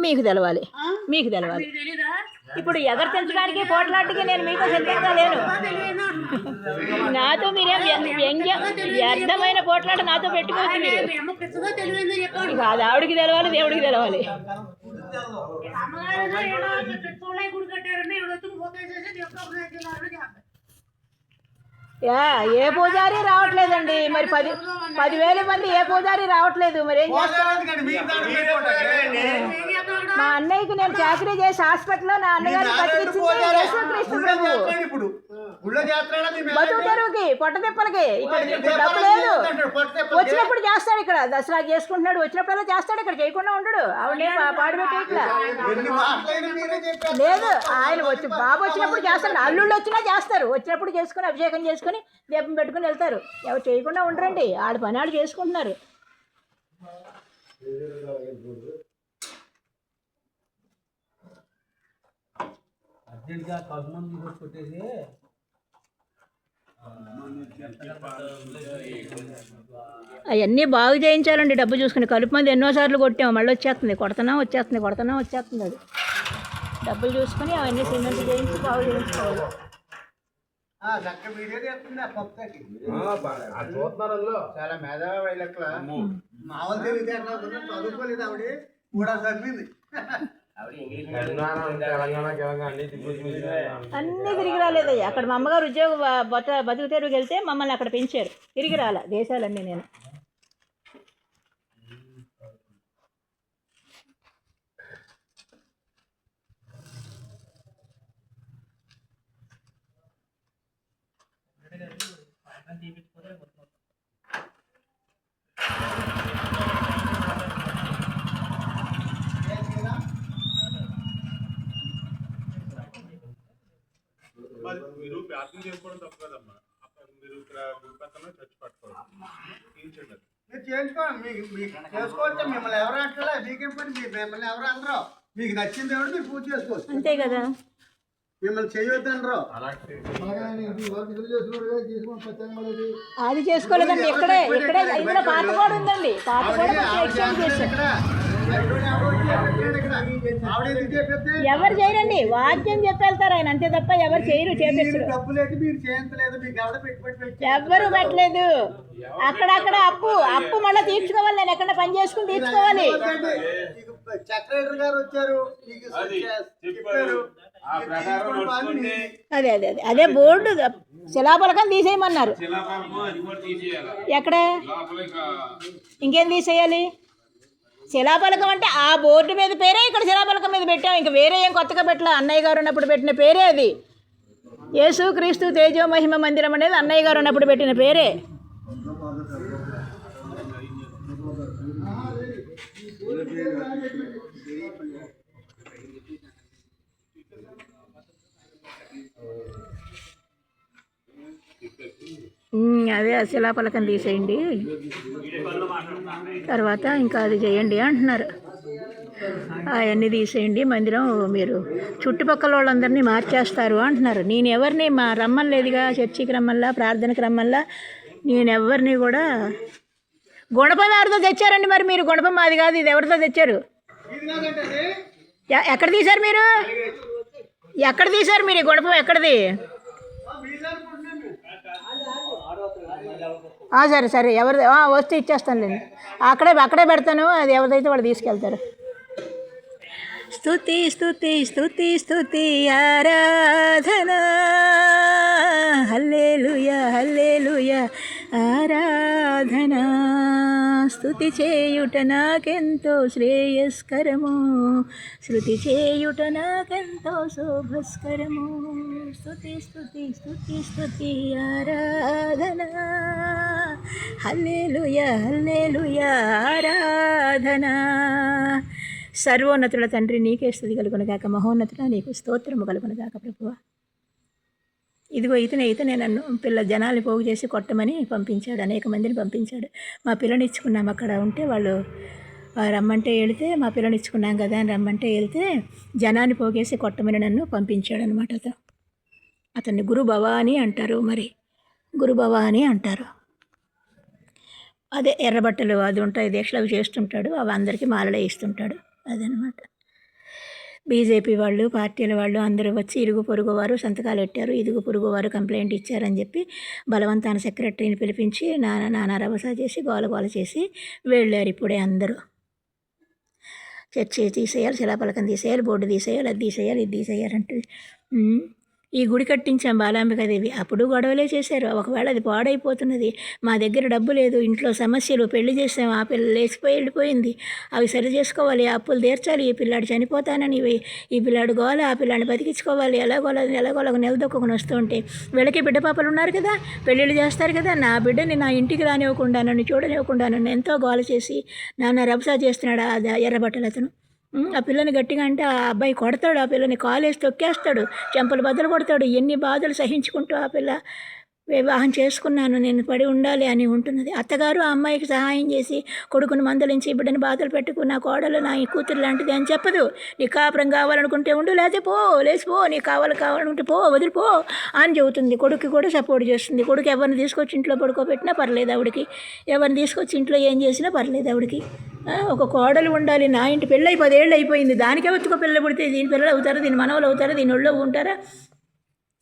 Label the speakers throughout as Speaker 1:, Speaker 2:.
Speaker 1: మీకు తెలవాలి, మీకు తెలవాలి. ఇప్పుడు ఎగరు తెంచడానికి పోట్లాటికి నేను మీతో సిద్ధంగా లేను. నాతో మీరేం వ్యర్థమైన పోట్లాట నాతో పెట్టుకోవద్దు మీరు. ఇక అది ఆవిడికి తెలవాలి, దేవుడికి తెలవాలి. ఏ పూజారి రావట్లేదండి. మరి 10,000 మంది ఏ పూజారి రావట్లేదు. మరి ఏం చేస్తారు? మా అన్నయ్యకి నేను చాకరీ చేసి హాస్పిటల్లో నా అన్నగారిని బతికించింది యేసుక్రీస్తు ప్రభువు. బతుకు తెరువుకి, పొట్ట తిప్పలకి. ఇక్కడ డబ్బు లేదు. వచ్చినప్పుడు చేస్తాడు. ఇక్కడ దసరా చేసుకుంటున్నాడు, వచ్చినప్పుడల్లా చేస్తాడు. ఇక్కడ చేయకుండా ఉండడు. ఆవిడనే పాడుపెట్టి ఇట్లా లేదు. ఆయన బాబు వచ్చినప్పుడు చేస్తాడు. అల్లుళ్ళు వచ్చినా చేస్తారు. వచ్చినప్పుడు చేసుకుని అభిషేకం చేసుకుని దీపం పెట్టుకుని వెళ్తారు. ఎవరు చేయకుండా ఉండరండి. ఆడ పని ఆడు చేసుకుంటున్నారు. అవన్నీ బాగు చేయించాలండి. డబ్బు చూసుకుని కలుపు మంది ఎన్నోసార్లు కొట్టాము. మళ్ళీ వచ్చేస్తుంది, వచ్చేస్తుంది. అది డబ్బులు చూసుకుని అవన్నీ సిమెంట్ చేయించి బాగు చేయించుకోవాలి.
Speaker 2: చాలా మేధావి లెక్కల మామూలు చదువుకోలేదు ఆవిడ కూడా చదివింది.
Speaker 1: అన్నీ తిరిగి రాలేదయ్యా. అక్కడ మా అమ్మగారు ఉద్యోగం బతుకు తెరువుకి వెళ్తే మమ్మల్ని అక్కడ పెంచారు. తిరిగి రాలా దేశాలన్నీ. నేను
Speaker 3: మీరు ప్రార్థన చేసుకోవడం తప్పు కదమ్మా. మీరు ఇక్కడ గుడి పక్కన చర్చ్ పట్టుకోవాలి, తీయించండి.
Speaker 2: మీరు చేసుకోండి, మీకు చేసుకోవచ్చు. మిమ్మల్ని ఎవరు అంటారా? మీకేం పని? మిమ్మల్ని ఎవరు అందరూ మీకు నచ్చింది ఎవరు మీరు పూజ చేసుకోవచ్చు.
Speaker 1: అంతే కదా.
Speaker 2: మిమ్మల్ని చేయొద్దనరు.
Speaker 1: అది చేసుకోలేదండి. ఇక్కడే ఇందులో పాత కూడా ఉందండి. పాత కూడా ఎక్స్చేంజ్ చేశారు. ఎవరు చేయరండి. వాక్యం చెప్పేళ్తారు ఆయన, అంతే తప్ప ఎవరు చేయరు. చేపిస్తారు. ఎవరు పెట్టలేదు. అక్కడక్కడ అప్పు మళ్ళీ తీర్చుకోవాలి. నేను ఎక్కడ పని చేసుకుని తీర్చుకోవాలి.
Speaker 2: సెక్రటరీ గారు వచ్చారు,
Speaker 1: అదే బోర్డు శిలాపలకం తీసేయమన్నారు. ఎక్కడ ఇంకేం తీసేయాలి? శిలాపలకం అంటే ఆ బోర్డు మీద పేరే ఇక్కడ శిలాపలకం మీద పెట్టాం. ఇంకా వేరే ఏం కొత్తగా పెట్టలే. అన్నయ్య గారు ఉన్నప్పుడు పెట్టిన పేరే అది. యేసుక్రీస్తు తేజో మహిమ మందిరం అనేది అన్నయ్య గారు ఉన్నప్పుడు పెట్టిన పేరే. అదే శిలాపలకం తీసేయండి, తర్వాత ఇంకా అది చేయండి అంటున్నారు. అవన్నీ తీసేయండి, మందిరం మీరు చుట్టుపక్కల వాళ్ళందరినీ మార్చేస్తారు అంటున్నారు. నేను ఎవరిని రమ్మలేదుగా, చర్చికి రమ్మల్లా, ప్రార్థనకి రమ్మల్లా. నేను ఎవరిని కూడా గుణపం ఎవరితో తెచ్చారండి? మరి మీరు గుణపం మాది కాదు, ఇది ఎవరితో తెచ్చారు? ఎక్కడ తీశారు మీరు? ఎక్కడ తీశారు మీరు? గుణపం ఎక్కడిది? సరే ఎవరిది వస్తే ఇచ్చేస్తానులేండి. అక్కడే పెడతాను. అది ఎవరిదైతే వాళ్ళు తీసుకెళ్తారు. స్తుతి స్తుతి స్తుతి స్తుతి ఆరాధన, హల్లెలూయా హల్లెలూయా ఆరాధన. స్తుతి చేయుట నాకెంతో శ్రేయస్కరము, శృతి చేయుట నాకెంతో శోభస్కరము. స్తుతి స్తుతి స్తుతి స్తుతి ఆరాధన, హల్లెలూయా హల్లెలూయా ఆరాధన. సర్వోన్నతుల తండ్రి నీకే స్తుతి కలుగునుగాక, మహోన్నతుల నీకు స్తోత్రము కలుగునుగాక ప్రభువా. ఇదిగో ఇతనే నన్ను జనాల్ని పోగు చేసి కొట్టమని పంపించాడు. అనేక మందిని పంపించాడు. మా పిల్లనిచ్చుకున్నాం. అక్కడ ఉంటే వాళ్ళు రమ్మంటే వెళితే, మా పిల్లనిచ్చుకున్నాం కదా అని రమ్మంటే వెళ్తే జనాన్ని పోగేసి కొట్టమని నన్ను పంపించాడు అనమాట. అతన్ని గురు భవాని అంటారు. మరి గురు భవాని అంటారు. అదే ఎర్రబట్టలు అది ఉంటాయి, దీక్షలు అవి చేస్తుంటాడు, అవి అందరికీ మాలలు వేయిస్తుంటాడు. అదనమాట. బీజేపీ వాళ్ళు, పార్టీల వాళ్ళు అందరూ వచ్చి ఇరుగు పొరుగు వారు సంతకాలు పెట్టారు. ఇరుగు పొరుగు వారు కంప్లైంట్ ఇచ్చారని చెప్పి బలవంతాన సెక్రటరీని పిలిపించి నానా రభస చేసి గోల చేసి వెళ్ళారు. ఇప్పుడే అందరూ చర్చి తీసేయాలి, శిలాపలకం తీసేయాలి, బోర్డు తీసేయాలి, అది తీసేయాలి, ఇది తీసేయాలంటే ఈ గుడి కట్టించాం బాలాంబికాదేవి, అప్పుడు గొడవలే చేశారు. ఒకవేళ అది పాడైపోతున్నది, మా దగ్గర డబ్బు లేదు, ఇంట్లో సమస్యలు, పెళ్లి చేసాం, ఆ పిల్ల లేచిపోయి వెళ్ళిపోయింది, అవి సరి చేసుకోవాలి, అప్పులు తీర్చాలి, ఈ పిల్లాడు చనిపోతానని ఈ పిల్లాడు గోల, ఆ పిల్లాడిని బతికించుకోవాలి, ఎలాగోలాగ నిలదొక్కుని వస్తూ ఉంటే వీళ్ళకి బిడ్డ పాపలు ఉన్నారు కదా, పెళ్ళిళ్ళు చేస్తారు కదా, నా బిడ్డని నా ఇంటికి రానివ్వకుండా, నన్ను చూడనివ్వకుండా నన్ను ఎంతో గోల చేసి నాన్న రభసా చేస్తున్నాడు ఆ ఎర్రబట్టలు అతను. ఆ పిల్లని గట్టిగా అంటే ఆ అబ్బాయి కొడతాడు, ఆ పిల్లని కాలేసి తొక్కేస్తాడు, చెంపలు బద్దలు కొడతాడు. ఎన్ని బాధలు సహించుకుంటూ ఆ పిల్ల వివాహం చేసుకున్నాను, నేను పడి ఉండాలి అని ఉంటున్నది. అత్తగారు ఆ అమ్మాయికి సహాయం చేసి కొడుకుని మందలించి బిడ్డని బాధలు పెట్టుకున్న కోడలు నా ఈ కూతురు లాంటిది అని చెప్పదు. నీ కాపురం కావాలనుకుంటే ఉండు, లేకపోతే లేచిపో, నీకు కావాలనుకుంటే వదిలిపో అని చెబుతుంది. కొడుకు కూడా సపోర్ట్ చేస్తుంది. కొడుకు ఎవరిని తీసుకొచ్చి ఇంట్లో పడుకోబెట్టినా పర్లేదు ఆవిడకి, ఎవరిని తీసుకొచ్చి ఇంట్లో ఏం చేసినా పర్లేదు ఆవిడకి. ఒక కోడలు ఉండాలి. నా ఇంటి పెళ్ళి 10 ఏళ్ళు అయిపోయింది, దానికే ఒత్తుకో పిల్లలు పుడితే దీని పిల్లలు అవుతారు, దీని మనవలు అవుతారు, దీని ఒళ్ళో ఉంటారా?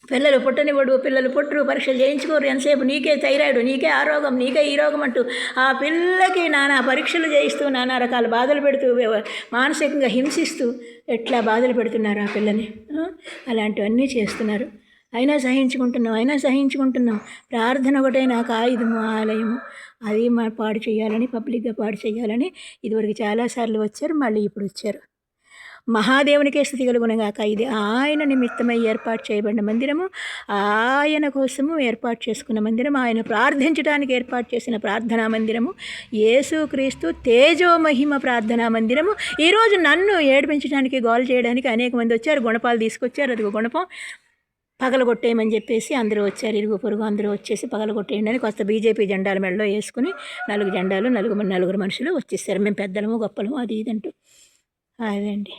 Speaker 1: పిల్లలు పుట్టనివ్వడు, పిల్లలు పుట్టరు, పరీక్షలు చేయించుకోరు, ఎంతసేపు నీకే థైరాయిడ్, నీకే ఆ రోగం, నీకే ఈ రోగం అంటూ ఆ పిల్లకి నానా పరీక్షలు చేయిస్తూ నానా రకాల బాధలు పెడుతూ మానసికంగా హింసిస్తూ ఎట్లా బాధలు పెడుతున్నారు ఆ పిల్లని. అలాంటివన్నీ చేస్తున్నారు. అయినా సహించుకుంటున్నాం. ప్రార్థన ఒకటే నాకు ఆయుధము, ఆలయము, అది పాడు చేయాలని, పబ్లిక్గా పాడు చేయాలని ఇదివరకు చాలాసార్లు వచ్చారు, మళ్ళీ ఇప్పుడు వచ్చారు. మహాదేవునికే స్థితి కలుగునగాక. ఇది ఆయన నిమిత్తమై ఏర్పాటు చేయబడిన మందిరము, ఆయన కోసము ఏర్పాటు చేసుకున్న మందిరం, ఆయన ప్రార్థించడానికి ఏర్పాటు చేసిన ప్రార్థనా మందిరము, యేసుక్రీస్తు తేజోమహిమ ప్రార్థనా మందిరము. ఈరోజు నన్ను ఏడిపించడానికి, గోల్ చేయడానికి అనేక మంది వచ్చారు, గుణపాలు తీసుకొచ్చారు. అది గుణపం పగలగొట్టేయమని చెప్పేసి అందరూ వచ్చారు, ఇరుగు పొరుగు అందరూ వచ్చేసి పగలగొట్టేయండి అని కొత్త బీజేపీ జెండాల మెడలో వేసుకుని 4 జెండాలు, నలుగురు మనుషులు వచ్చేసారు. మేము పెద్దలము గొప్పలము అది ఇదంటూ. అదండి.